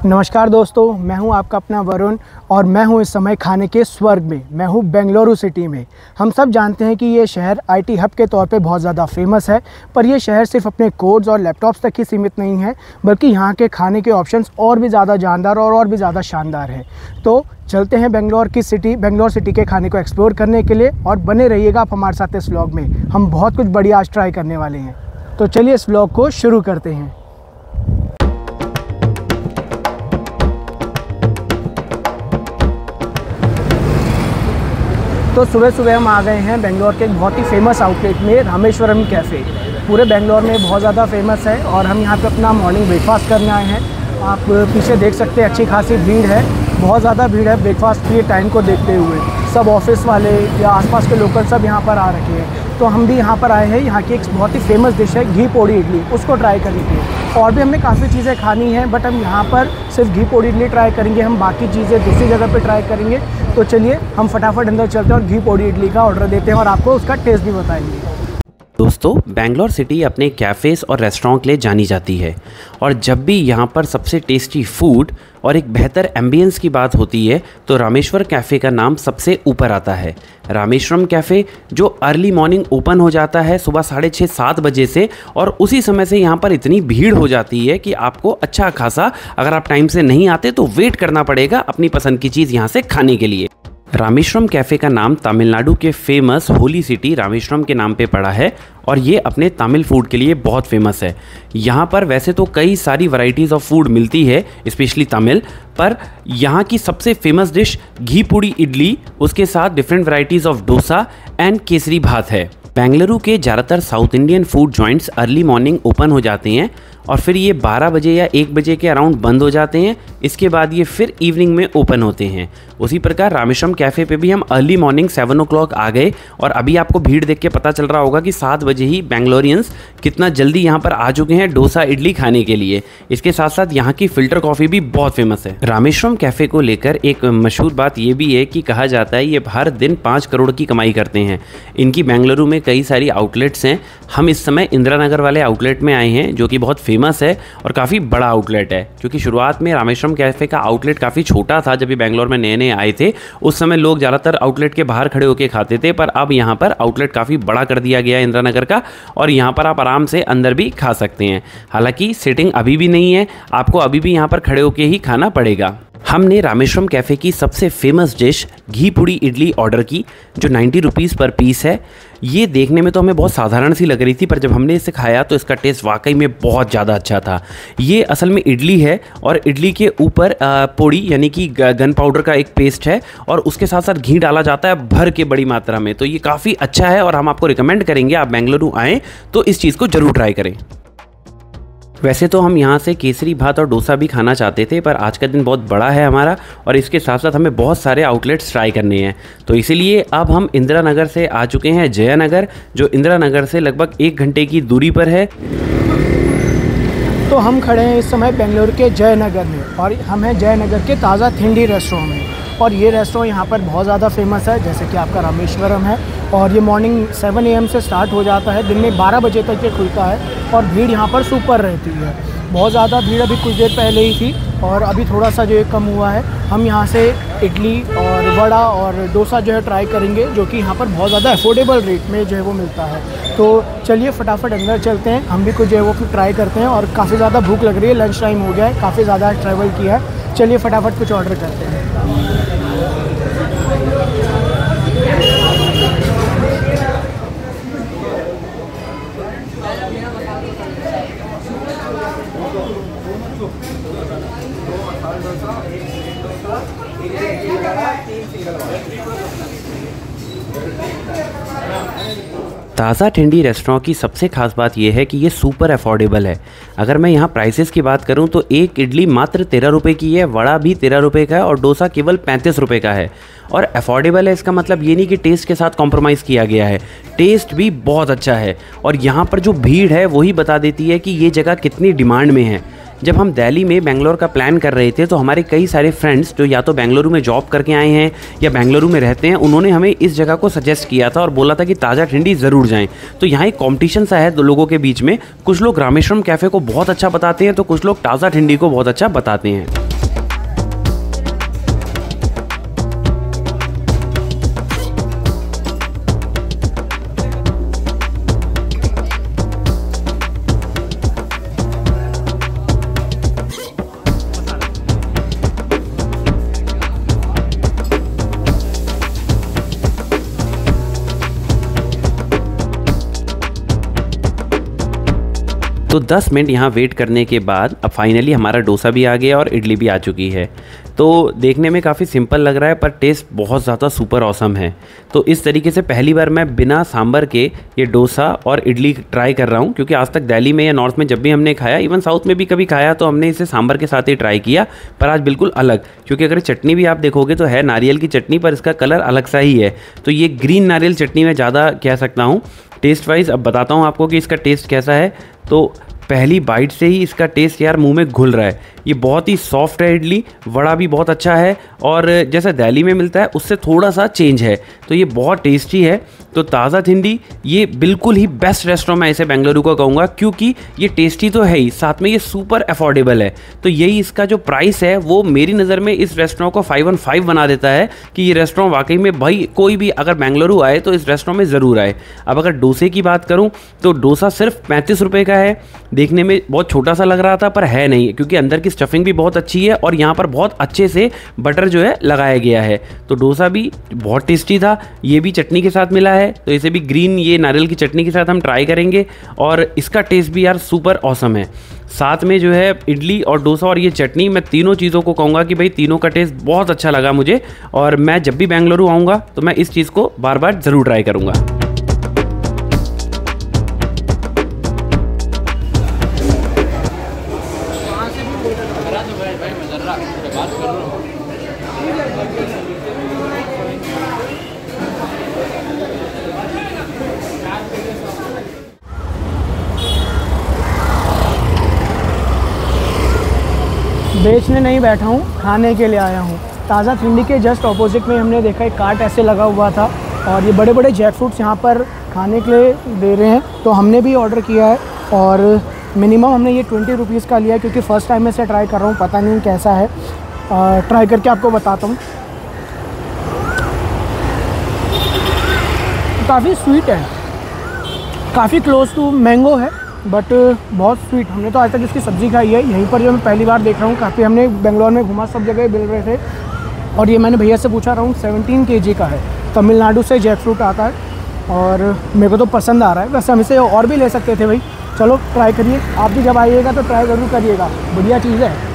नमस्कार दोस्तों, मैं हूं आपका अपना वरुण और मैं हूं इस समय खाने के स्वर्ग में। मैं हूं बेंगलुरु सिटी में। हम सब जानते हैं कि ये शहर आईटी हब के तौर पे बहुत ज़्यादा फेमस है, पर ये शहर सिर्फ अपने कोड्स और लैपटॉप्स तक ही सीमित नहीं है, बल्कि यहाँ के खाने के ऑप्शंस और भी ज़्यादा जानदार और भी ज़्यादा शानदार हैं। तो चलते हैं बेंगलोर सिटी के खाने को एक्सप्लोर करने के लिए, और बने रहिएगा आप हमारे साथ इस व्लॉग में। हम बहुत कुछ बढ़िया आज ट्राई करने वाले हैं। तो चलिए इस व्लॉग को शुरू करते हैं। तो सुबह सुबह हम आ गए हैं बेंगलोर के एक बहुत ही फेमस आउटलेट में, रामेश्वरम कैफ़े। पूरे बेंगलोर में बहुत ज़्यादा फेमस है और हम यहाँ पे अपना मॉर्निंग ब्रेकफास्ट करने आए हैं। आप पीछे देख सकते हैं अच्छी खासी भीड़ है, बहुत ज़्यादा भीड़ है ब्रेकफास्ट के टाइम को देखते हुए। सब ऑफिस वाले या आसपास के लोकल सब यहाँ पर आ रखे हैं। तो हम भी यहाँ पर आए हैं। यहाँ की एक बहुत ही फेमस डिश है घी पोड़ी इडली, उसको ट्राई करने के लिए। और भी हमने काफ़ी चीज़ें खानी हैं, बट हम यहाँ पर सिर्फ घी पोड़ी इडली ट्राई करेंगे। हम बाकी चीज़ें दूसरी जगह पे ट्राई करेंगे। तो चलिए हम फटाफट अंदर चलते हैं और घी पोड़ी इडली का ऑर्डर देते हैं और आपको उसका टेस्ट भी बताएंगे। दोस्तों, बेंगलोर सिटी अपने कैफ़ेज़ और रेस्टोरेंट के लिए जानी जाती है, और जब भी यहाँ पर सबसे टेस्टी फूड और एक बेहतर एम्बियंस की बात होती है तो रामेश्वर कैफ़े का नाम सबसे ऊपर आता है। रामेश्वरम कैफ़े जो अर्ली मॉर्निंग ओपन हो जाता है सुबह 6:30-7 बजे से, और उसी समय से यहाँ पर इतनी भीड़ हो जाती है कि आपको अच्छा खासा, अगर आप टाइम से नहीं आते तो वेट करना पड़ेगा अपनी पसंद की चीज़ यहाँ से खाने के लिए। रामेश्वरम कैफ़े का नाम तमिलनाडु के फेमस होली सिटी रामेश्वरम के नाम पे पड़ा है, और ये अपने तमिल फूड के लिए बहुत फेमस है। यहाँ पर वैसे तो कई सारी वैरायटीज़ ऑफ फूड मिलती है, स्पेशली तमिल, पर यहाँ की सबसे फेमस डिश घी पोड़ी इडली, उसके साथ different varieties of dosa and Kesari भात है। बेंगलुरु के ज़्यादातर south Indian food joints early morning open हो जाते हैं और फिर ये 12 बजे या 1 बजे के अराउंड बंद हो जाते हैं। इसके बाद ये फिर इवनिंग में ओपन होते हैं। उसी प्रकार रामेश्वरम कैफ़े पे भी हम अर्ली मॉर्निंग 7 o'clock आ गए, और अभी आपको भीड़ देख के पता चल रहा होगा कि 7 बजे ही बेंगलोरियंस कितना जल्दी यहाँ पर आ चुके हैं डोसा इडली खाने के लिए। इसके साथ साथ यहाँ की फ़िल्टर कॉफ़ी भी बहुत फेमस है। रामेश्वरम कैफ़े को लेकर एक मशहूर बात ये भी है कि कहा जाता है ये हर दिन 5 करोड़ की कमाई करते हैं। इनकी बेंगलुरु में कई सारी आउटलेट्स हैं। हम इस समय इंदिरा नगर वाले आउटलेट में आए हैं, जो कि बहुत फेमस है और काफ़ी बड़ा आउटलेट है। क्योंकि शुरुआत में रामेश्वरम कैफ़े का आउटलेट काफ़ी छोटा था। जब ये बेंगलोर में नए नए आए थे उस समय लोग ज़्यादातर आउटलेट के बाहर खड़े होकर खाते थे, पर अब यहाँ पर आउटलेट काफ़ी बड़ा कर दिया गया है इंदिरा नगर का, और यहाँ पर आप आराम से अंदर भी खा सकते हैं। हालांकि सीटिंग अभी भी नहीं है, आपको अभी भी यहाँ पर खड़े होकर ही खाना पड़ेगा। हमने रामेश्वरम कैफ़े की सबसे फेमस डिश घी पोड़ी इडली ऑर्डर की, जो 90 रुपीज़ पर पीस है। ये देखने में तो हमें बहुत साधारण सी लग रही थी, पर जब हमने इसे खाया तो इसका टेस्ट वाकई में बहुत ज़्यादा अच्छा था। ये असल में इडली है, और इडली के ऊपर पोड़ी यानी कि गन पाउडर का एक पेस्ट है, और उसके साथ साथ घी डाला जाता है भर के बड़ी मात्रा में। तो ये काफ़ी अच्छा है और हम आपको रिकमेंड करेंगे, आप बेंगलुरु आएँ तो इस चीज़ को ज़रूर ट्राई करें। वैसे तो हम यहाँ से केसरी भात और डोसा भी खाना चाहते थे, पर आज का दिन बहुत बड़ा है हमारा, और इसके साथ साथ हमें बहुत सारे आउटलेट्स ट्राई करने हैं। तो इसीलिए अब हम इंदिरा नगर से आ चुके हैं जयनगर, जो इंदिरा नगर से लगभग 1 घंटे की दूरी पर है। तो हम खड़े हैं इस समय बेंगलुरु के जयनगर में, और हम हैं जयनगर के ताज़ा थिंडी रेस्टोरेंट में। और ये रेस्टोरेंट यहाँ पर बहुत ज़्यादा फेमस है, जैसे कि आपका रामेश्वरम है, और ये मॉर्निंग 7 AM से स्टार्ट हो जाता है। दिन में 12 बजे तक ये खुलता है, और भीड़ यहाँ पर सुपर रहती है। बहुत ज़्यादा भीड़ अभी कुछ देर पहले ही थी, और अभी थोड़ा सा जो है कम हुआ है। हम यहाँ से इडली और वड़ा और डोसा जो है ट्राई करेंगे, जो कि यहाँ पर बहुत ज़्यादा अफोर्डेबल रेट में जो है वो मिलता है। तो चलिए फटाफट अंदर चलते हैं, हम भी कुछ जो है वो ट्राई करते हैं। और काफ़ी ज़्यादा भूख लग रही है, लंच टाइम हो गया है, काफ़ी ज़्यादा ट्रैवल किया है। चलिए फटाफट कुछ ऑर्डर करते हैं। ताज़ा ठंडी रेस्टोरेंट की सबसे खास बात यह है कि ये सुपर अफोर्डेबल है। अगर मैं यहाँ प्राइसेस की बात करूँ तो एक इडली मात्र 13 रुपये की है, वड़ा भी 13 रुपये का है, और डोसा केवल 35 रुपये का है। और अफोर्डेबल है इसका मतलब ये नहीं कि टेस्ट के साथ कॉम्प्रोमाइज़ किया गया है, टेस्ट भी बहुत अच्छा है। और यहाँ पर जो भीड़ है वही बता देती है कि ये जगह कितनी डिमांड में है। जब हम दिल्ली में बेंगलोर का प्लान कर रहे थे तो हमारे कई सारे फ्रेंड्स जो या तो बेंगलुरु में जॉब करके आए हैं या बेंगलुरु में रहते हैं, उन्होंने हमें इस जगह को सजेस्ट किया था और बोला था कि ताज़ा ठंडी ज़रूर जाएं। तो यहाँ एक कॉम्पिटिशन सा है दो लोगों के बीच में, कुछ लोग रामेश्वरम कैफ़े को बहुत अच्छा बताते हैं तो कुछ लोग ताज़ा ठंडी को बहुत अच्छा बताते हैं। तो 10 मिनट यहाँ वेट करने के बाद अब फाइनली हमारा डोसा भी आ गया और इडली भी आ चुकी है। तो देखने में काफ़ी सिंपल लग रहा है पर टेस्ट बहुत ज़्यादा सुपर ऑसम है। तो इस तरीके से पहली बार मैं बिना सांभर के ये डोसा और इडली ट्राई कर रहा हूँ, क्योंकि आज तक दिल्ली में या नॉर्थ में जब भी हमने खाया, इवन साउथ में भी कभी खाया, तो हमने इसे सांभर के साथ ही ट्राई किया। पर आज बिल्कुल अलग, क्योंकि अगर चटनी भी आप देखोगे तो है नारियल की चटनी, पर इसका कलर अलग सा ही है। तो ये ग्रीन नारियल चटनी मैं ज़्यादा कह सकता हूँ। टेस्ट वाइज अब बताता हूँ आपको कि इसका टेस्ट कैसा है। तो पहली बाइट से ही इसका टेस्ट यार मुंह में घुल रहा है। ये बहुत ही सॉफ्ट है इडली, वड़ा भी बहुत अच्छा है और जैसा दिल्ली में मिलता है उससे थोड़ा सा चेंज है। तो ये बहुत टेस्टी है। तो ताज़ा थिंडी ये बिल्कुल ही बेस्ट रेस्टोरेंट मैं इसे बेंगलुरु का कहूँगा, क्योंकि ये टेस्टी तो है ही, साथ में ये सुपर अफोर्डेबल है। तो यही इसका जो प्राइस है वो मेरी नज़र में इस रेस्टोरेंट को 5/5 बना देता है कि ये रेस्टोरेंट वाकई में भाई कोई भी अगर बेंगलुरु आए तो इस रेस्टोरेंट में ज़रूर आए। अब अगर डोसे की बात करूँ तो डोसा सिर्फ 35 रुपये का है। देखने में बहुत छोटा सा लग रहा था पर है नहीं, क्योंकि अंदर की स्टफिंग भी बहुत अच्छी है और यहाँ पर बहुत अच्छे से बटर जो है लगाया गया है। तो डोसा भी बहुत टेस्टी था। ये भी चटनी के साथ मिला है, तो इसे भी ग्रीन ये नारियल की चटनी के साथ हम ट्राई करेंगे और इसका टेस्ट भी यार सुपर ऑसम है। साथ में जो है इडली और डोसा और ये चटनी, मैं तीनों चीज़ों को कहूँगा कि भाई तीनों का टेस्ट बहुत अच्छा लगा मुझे, और मैं जब भी बेंगलुरु आऊँगा तो मैं इस चीज़ को बार बार ज़रूर ट्राई करूँगा। बेचने नहीं बैठा हूँ, खाने के लिए आया हूँ। ताज़ा थिंडी के जस्ट ऑपोजिट में हमने देखा एक कार्ट ऐसे लगा हुआ था और ये बड़े बड़े जैक फ्रूट्स यहाँ पर खाने के लिए दे रहे हैं। तो हमने भी ऑर्डर किया है और मिनिमम हमने ये 20 रुपीज़ का लिया है, क्योंकि फ़र्स्ट टाइम मैं इसे ट्राई कर रहा हूँ, पता नहीं कैसा है। ट्राई करके आपको बताता हूँ। काफ़ी स्वीट है, काफ़ी क्लोज टू मैंगो है, बट बहुत स्वीट। हमने तो आज तक इसकी सब्ज़ी खाई है, यहीं पर जो मैं पहली बार देख रहा हूँ। काफ़ी हमने बेंगलोर में घुमा, सब जगह मिल रहे थे और ये मैंने भैया से पूछा, अराउंड 17 kg का है। तमिलनाडु से जैक फ्रूट आता है और मेरे को तो पसंद आ रहा है। वैसे हम इसे और भी ले सकते थे भाई। चलो ट्राई करिए, आप भी जब आइएगा तो ट्राई ज़रूर करिएगा, बढ़िया चीज़ है।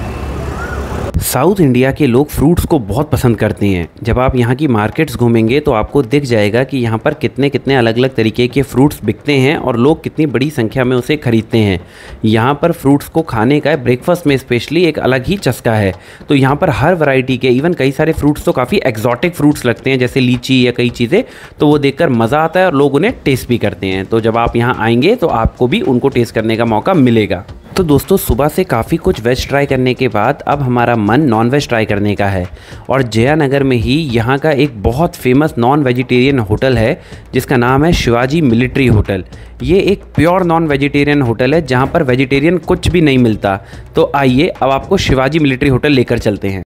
साउथ इंडिया के लोग फ्रूट्स को बहुत पसंद करते हैं। जब आप यहाँ की मार्केट्स घूमेंगे तो आपको दिख जाएगा कि यहाँ पर कितने कितने अलग अलग तरीके के फ्रूट्स बिकते हैं और लोग कितनी बड़ी संख्या में उसे खरीदते हैं। यहाँ पर फ्रूट्स को खाने का ब्रेकफास्ट में स्पेशली एक अलग ही चस्का है। तो यहाँ पर हर वैरायटी के, इवन कई सारे फ्रूट्स तो काफ़ी एक्जॉटिक फ्रूट्स लगते हैं, जैसे लीची या कई चीज़ें, तो वो देखकर मज़ा आता है और लोग उन्हें टेस्ट भी करते हैं। तो जब आप यहाँ आएंगे तो आपको भी उनको टेस्ट करने का मौका मिलेगा। तो दोस्तों सुबह से काफ़ी कुछ वेज ट्राई करने के बाद अब हमारा मन नॉन वेज ट्राई करने का है, और जयानगर में ही यहाँ का एक बहुत फेमस नॉन वेजिटेरियन होटल है जिसका नाम है शिवाजी मिलिट्री होटल। ये एक प्योर नॉन वेजिटेरियन होटल है जहाँ पर वेजिटेरियन कुछ भी नहीं मिलता। तो आइए अब आपको शिवाजी मिलिट्री होटल लेकर चलते हैं।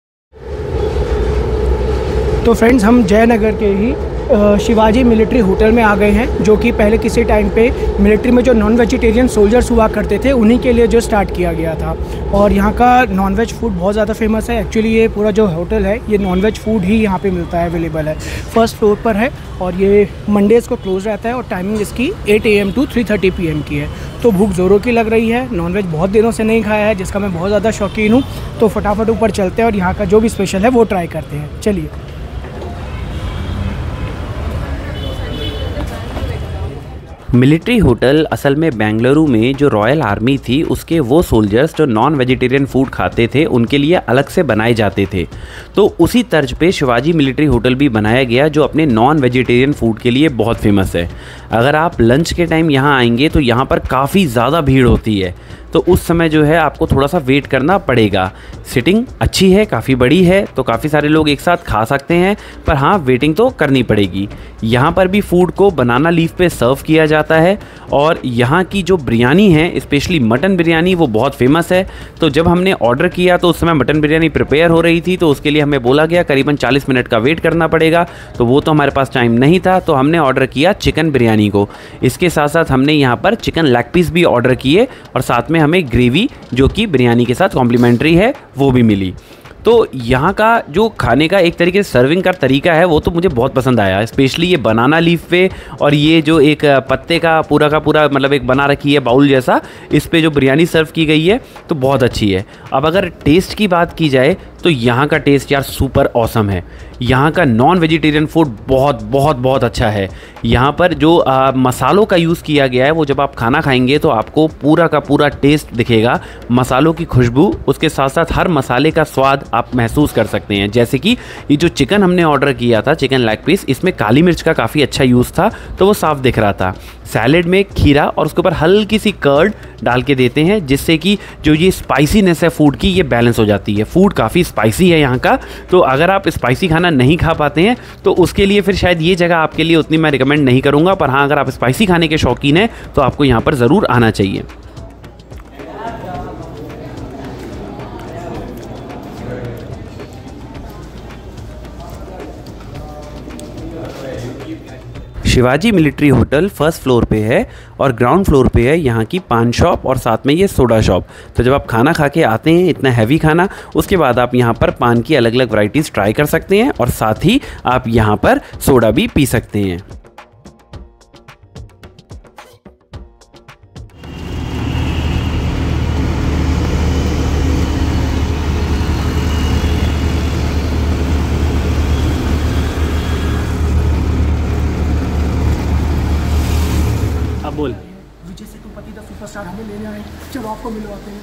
तो फ्रेंड्स हम जयनगर के ही शिवाजी मिलिट्री होटल में आ गए हैं, जो कि पहले किसी टाइम पे मिलिट्री में जो नॉन वेजिटेरियन सोल्जर्स हुआ करते थे उन्हीं के लिए जो स्टार्ट किया गया था। और यहाँ का नॉन वेज फूड बहुत ज़्यादा फेमस है। एक्चुअली ये पूरा जो होटल है ये नॉन वेज फूड ही यहाँ पे मिलता है, अवेलेबल है। फर्स्ट फ्लोर पर है और ये मंडेज़ को क्लोज रहता है और टाइमिंग इसकी 8 AM to 3:30 PM की है। तो भूख ज़ोरों की लग रही है, नॉन वेज बहुत दिनों से नहीं खाया है जिसका मैं बहुत ज़्यादा शौकीन हूँ। तो फटाफट ऊपर चलते हैं और यहाँ का जो भी स्पेशल है वो ट्राई करते हैं। चलिए। मिलिट्री होटल असल में बेंगलुरु में जो रॉयल आर्मी थी उसके वो सोल्जर्स जो नॉन वेजिटेरियन फूड खाते थे उनके लिए अलग से बनाए जाते थे। तो उसी तर्ज पे शिवाजी मिलिट्री होटल भी बनाया गया जो अपने नॉन वेजिटेरियन फूड के लिए बहुत फेमस है। अगर आप लंच के टाइम यहाँ आएंगे तो यहाँ पर काफ़ी ज़्यादा भीड़ होती है, तो उस समय जो है आपको थोड़ा सा वेट करना पड़ेगा। सिटिंग अच्छी है, काफ़ी बड़ी है, तो काफ़ी सारे लोग एक साथ खा सकते हैं, पर हाँ वेटिंग तो करनी पड़ेगी। यहाँ पर भी फूड को बनाना लीफ पे सर्व किया जाता है और यहाँ की जो बिरयानी है, स्पेशली मटन बिरयानी, वो बहुत फेमस है। तो जब हमने ऑर्डर किया तो उस समय मटन बिरयानी प्रिपेयर हो रही थी, तो उसके लिए हमें बोला गया करीबन 40 मिनट का वेट करना पड़ेगा। तो वो तो हमारे पास टाइम नहीं था, तो हमने ऑर्डर किया चिकन बिरयानी को। इसके साथ साथ हमने यहाँ पर चिकन लेग पीस भी ऑर्डर किए और साथ में हमें ग्रेवी जो कि बिरयानी के साथ कॉम्प्लीमेंट्री है वो भी मिली। तो यहाँ का जो खाने का एक तरीके से सर्विंग का तरीका है वो तो मुझे बहुत पसंद आया, स्पेशली ये बनाना लीफ पे और ये जो एक पत्ते का पूरा मतलब एक बना रखी है बाउल जैसा, इस पे जो बिरयानी सर्व की गई है तो बहुत अच्छी है। अब अगर टेस्ट की बात की जाए तो यहाँ का टेस्ट यार सुपर ऑसम है। यहाँ का नॉन वेजिटेरियन फूड बहुत बहुत बहुत अच्छा है। यहाँ पर जो मसालों का यूज़ किया गया है वो जब आप खाना खाएंगे तो आपको पूरा का पूरा टेस्ट दिखेगा, मसालों की खुशबू, उसके साथ साथ हर मसाले का स्वाद आप महसूस कर सकते हैं। जैसे कि ये जो चिकन हमने ऑर्डर किया था, चिकन लेग पीस, इसमें काली मिर्च का काफ़ी अच्छा यूज़ था तो वो साफ दिख रहा था। सैलेड में खीरा और उसके ऊपर हल्की सी कर्ड डाल के देते हैं जिससे कि जो ये स्पाइसीनेस है फूड की ये बैलेंस हो जाती है। फूड काफ़ी स्पाइसी है यहाँ का, तो अगर आप स्पाइसी खाना नहीं खा पाते हैं तो उसके लिए फिर शायद ये जगह आपके लिए उतनी मैं रिकमेंड नहीं करूँगा, पर हाँ अगर आप स्पाइसी खाने के शौकीन हैं तो आपको यहाँ पर ज़रूर आना चाहिए। Shivaji military hotel first floor पे है और ग्राउंड फ्लोर पे है यहाँ की पान शॉप और साथ में ये सोडा शॉप। तो जब आप खाना खा के आते हैं इतना हैवी खाना, उसके बाद आप यहाँ पर पान की अलग अलग वैरायटीज़ ट्राई कर सकते हैं और साथ ही आप यहाँ पर सोडा भी पी सकते हैं। बोल विजय सेतुपति द सुपरस्टार हमें लेने आए, चलो आपको मिलवाते हैं।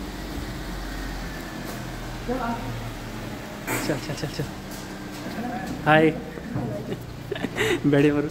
चल चल चल चल, हाय बैठे मरु।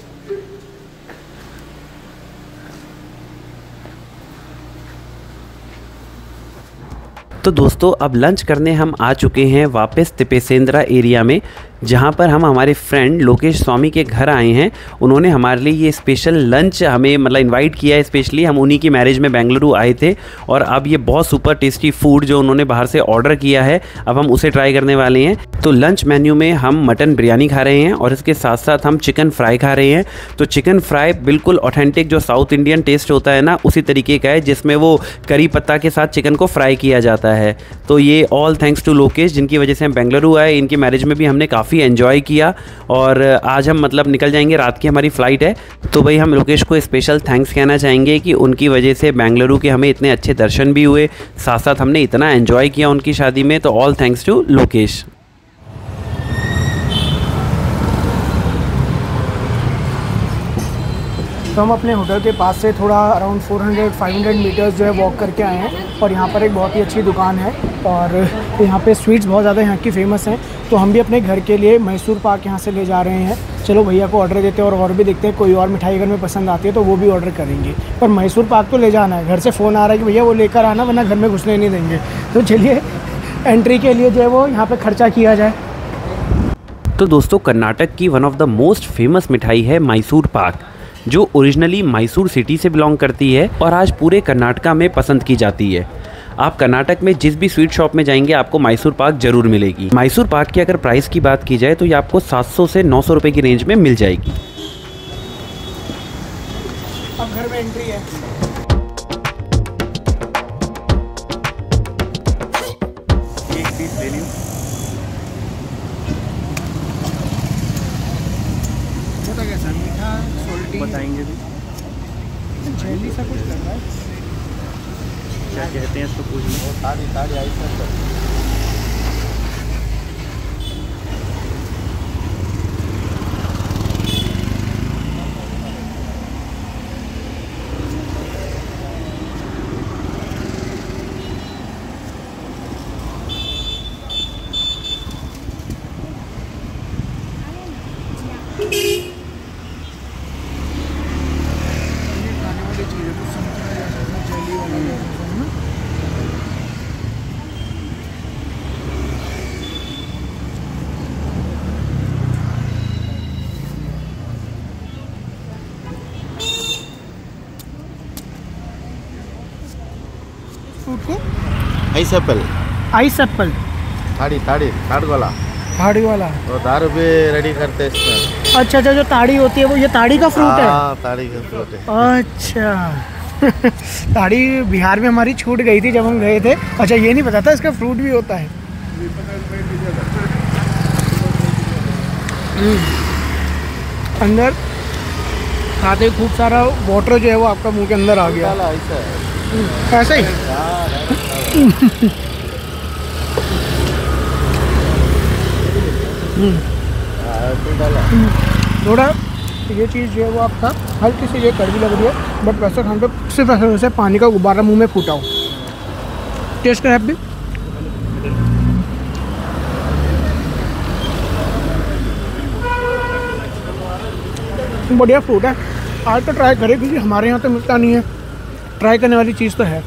तो दोस्तों अब लंच करने हम आ चुके हैं वापस तिपेसेंद्रा एरिया में, जहाँ पर हम हमारे फ्रेंड लोकेश स्वामी के घर आए हैं। उन्होंने हमारे लिए ये स्पेशल लंच हमें मतलब इनवाइट किया है स्पेशली। हम उन्हीं की मैरिज में बेंगलुरु आए थे और अब ये बहुत सुपर टेस्टी फूड जो उन्होंने बाहर से ऑर्डर किया है अब हम उसे ट्राई करने वाले हैं। तो लंच मेन्यू में हम मटन बिरयानी खा रहे हैं और इसके साथ साथ हम चिकन फ्राई खा रहे हैं। तो चिकन फ्राई बिल्कुल ऑथेंटिक जो साउथ इंडियन टेस्ट होता है ना उसी तरीके का है, जिसमें वो करी पत्ता के साथ चिकन को फ्राई किया जाता है। तो ये ऑल थैंक्स टू लोकेश, जिनकी वजह से हम बेंगलुरु आए। इनकी मैरिज में भी हमने काफ़ी एंजॉय किया और आज हम मतलब निकल जाएंगे, रात की हमारी फ़्लाइट है। तो भाई हम लोकेश को स्पेशल थैंक्स कहना चाहेंगे कि उनकी वजह से बेंगलुरु के हमें इतने अच्छे दर्शन भी हुए, साथ साथ हमने इतना एंजॉय किया उनकी शादी में। तो ऑल थैंक्स टू लोकेश। तो हम अपने होटल के पास से थोड़ा अराउंड 400-500 मीटर्स जो है वॉक करके आए हैं और यहाँ पर एक बहुत ही अच्छी दुकान है और यहाँ पे स्वीट्स बहुत ज़्यादा यहाँ की फ़ेमस हैं। तो हम भी अपने घर के लिए मैसूर पाक यहाँ से ले जा रहे हैं। चलो भैया को ऑर्डर देते हैं और भी देखते हैं, कोई और मिठाई अगर में पसंद आती है तो वो भी ऑर्डर करेंगे। पर मैसूर पाक तो ले जाना है, घर से फ़ोन आ रहा है कि भैया वो लेकर आना वरना घर में घुसने नहीं देंगे। तो चलिए एंट्री के लिए जो है वो यहाँ पर खर्चा किया जाए। तो दोस्तों कर्नाटक की one of the most famous मिठाई है मैसूर पाक, जो ओरिजिनली मैसूर सिटी से बिलोंग करती है और आज पूरे कर्नाटका में पसंद की जाती है। आप कर्नाटक में जिस भी स्वीट शॉप में जाएंगे आपको मैसूर पाक जरूर मिलेगी। मैसूर पाक की अगर प्राइस की बात की जाए तो ये आपको 700 से 900 रुपये की रेंज में मिल जाएगी। अब घर में एंट्री है। एक पीस ले लियो, कैसा मीठा सोल्टी बताएंगे भी जेली सा कुछ लग रहा है। क्या कहते हैं इसको, पूछ लो। ताड़ी आई सर। फ्रूट को आइस एप्पल, आइस एप्पल, ताड़ वाला, ताड़ी वाला। वो दारू भी रेडी करते हैं इसमें। अच्छा अच्छा, जो ताड़ी होती है वो ये ताड़ी का फ्रूट है। हाँ, ताड़ी का फ्रूट है। अच्छा ताड़ी बिहार में हमारी छूट गई थी जब हम गए थे। अच्छा ये नहीं पता था इसका फ्रूट भी होता है। अंदर खाते ही खूब सारा वाटर जो है वो आपका मुंह के अंदर आ गया। ऐसा ही थोड़ा ये चीज़ जो है वो आपका हल्की सी ये कड़वी लग रही है, बट वैसे खाने पे सिर्फ ऐसे वैसे पानी का गुब्बारा मुंह में फूटा हो। टेस्ट है भी बढ़िया फ्रूट है। आज तो ट्राई करें क्योंकि हमारे यहाँ तो मिलता नहीं है, ट्राई करने वाली चीज़ तो है।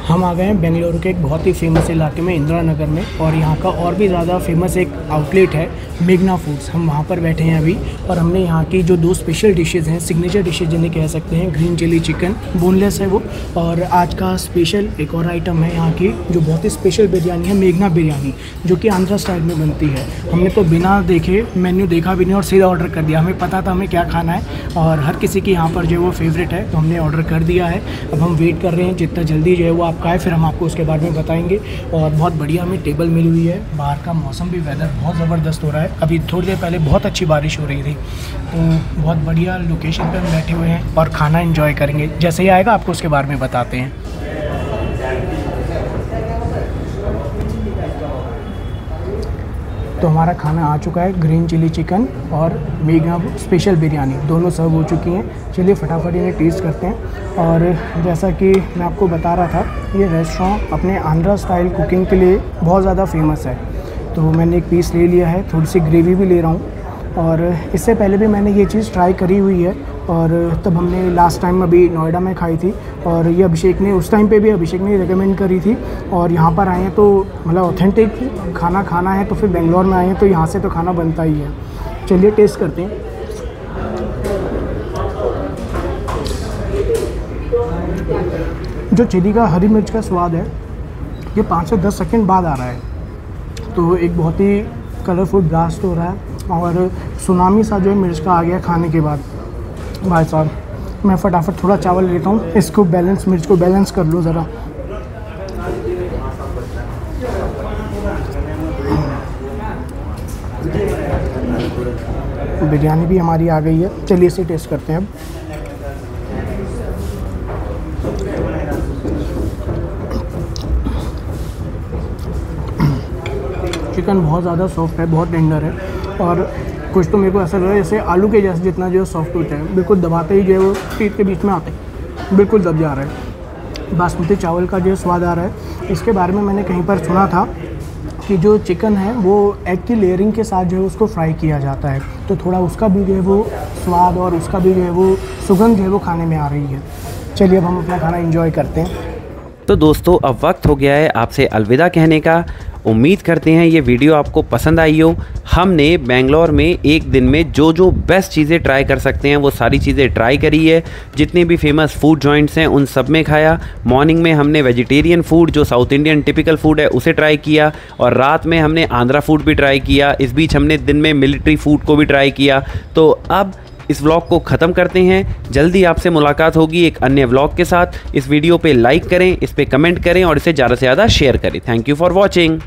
हम आ गए हैं बेंगलुरु के एक बहुत ही फेमस इलाके में, इंदिरा नगर में, और यहाँ का और भी ज़्यादा फेमस एक आउटलेट है मेघना फूड्स। हम वहाँ पर बैठे हैं अभी, और हमने यहाँ की जो 2 स्पेशल डिशेज़ हैं, सिग्नेचर डिशेज़ जिन्हें कह सकते हैं, ग्रीन चिली चिकन, बोनलेस है वो, और आज का स्पेशल एक और आइटम है यहाँ की जो बहुत ही स्पेशल बिरयानी है, मेघना बिरयानी, जो कि आंध्रा स्टाइल में बनती है। हमने तो बिना देखे, मेन्यू देखा भी नहीं और सीधा ऑर्डर कर दिया। हमें पता था हमें क्या खाना है, और हर किसी की यहाँ पर जो वो फेवरेट है, तो हमने ऑर्डर कर दिया है। अब हम वेट कर रहे हैं जितना जल्दी जो है वो आपका आए, फिर हम आपको उसके बारे में बताएंगे। और बहुत बढ़िया हमें टेबल मिली हुई है। बाहर का मौसम भी, वेदर बहुत ज़बरदस्त हो रहा है। अभी थोड़ी देर पहले बहुत अच्छी बारिश हो रही थी, तो बहुत बढ़िया लोकेशन पर हम बैठे हुए हैं और खाना एंजॉय करेंगे। जैसे ही आएगा आपको उसके बारे में बताते हैं। तो हमारा खाना आ चुका है, ग्रीन चिली चिकन और मेघना स्पेशल बिरयानी दोनों सर्व हो चुकी हैं। चलिए फटाफट इन्हें टेस्ट करते हैं। और जैसा कि मैं आपको बता रहा था, ये रेस्टोरेंट अपने आंध्रा स्टाइल कुकिंग के लिए बहुत ज़्यादा फेमस है। तो मैंने एक पीस ले लिया है, थोड़ी सी ग्रेवी भी ले रहा हूँ। और इससे पहले भी मैंने ये चीज़ ट्राई करी हुई है, और तब हमने लास्ट टाइम अभी नोएडा में खाई थी, और ये अभिषेक ने उस टाइम पे भी अभिषेक ने रिकमेंड करी थी। और यहाँ पर आए हैं तो मतलब ऑथेंटिक खाना खाना है, तो फिर बेंगलोर में आए हैं तो यहाँ से तो खाना बनता ही है। चलिए टेस्ट करते हैं। जो चिली का, हरी मिर्च का स्वाद है, ये 5 से 10 सेकंड बाद आ रहा है। तो एक बहुत ही कलरफुल ब्लास्ट हो रहा है, और सुनामी सा जो है मिर्च का आ गया खाने के बाद। भाई साहब, मैं फटाफट थोड़ा चावल लेता हूँ, इसको बैलेंस, मिर्च को बैलेंस कर लो ज़रा। बिरयानी भी हमारी आ गई है, चलिए इसे टेस्ट करते हैं अब। चिकन बहुत ज़्यादा सॉफ्ट है, बहुत टेंडर है, और कुछ तो मेरे को ऐसा लग रहा है जैसे आलू के जैसे जितना जो है सॉफ्ट होता है, बिल्कुल दबाते ही जो है वो टीथ के बीच में आते हैं, बिल्कुल दब जा रहा है। बासमती चावल का जो स्वाद आ रहा है। इसके बारे में मैंने कहीं पर सुना था कि जो चिकन है वो एग की लेयरिंग के साथ जो है उसको फ्राई किया जाता है, तो थोड़ा उसका भी जो है वो स्वाद और उसका भी जो है वो सुगंध जो है वो खाने में आ रही है। चलिए अब हम अपना खाना एंजॉय करते हैं। तो दोस्तों, अब वक्त हो गया है आपसे अलविदा कहने का। उम्मीद करते हैं ये वीडियो आपको पसंद आई हो। हमने बेंगलोर में एक दिन में जो जो बेस्ट चीज़ें ट्राई कर सकते हैं वो सारी चीज़ें ट्राई करी है। जितने भी फेमस फूड जॉइंट्स हैं उन सब में खाया। मॉर्निंग में हमने वेजिटेरियन फूड जो साउथ इंडियन टिपिकल फूड है उसे ट्राई किया, और रात में हमने आंध्रा फूड भी ट्राई किया। इस बीच हमने दिन में मिलिट्री फूड को भी ट्राई किया। तो अब इस व्लॉग को ख़त्म करते हैं। जल्दी आपसे मुलाकात होगी एक अन्य व्लॉग के साथ। इस वीडियो पे लाइक करें, इस पे कमेंट करें और इसे ज़्यादा से ज़्यादा शेयर करें। Thank you for watching.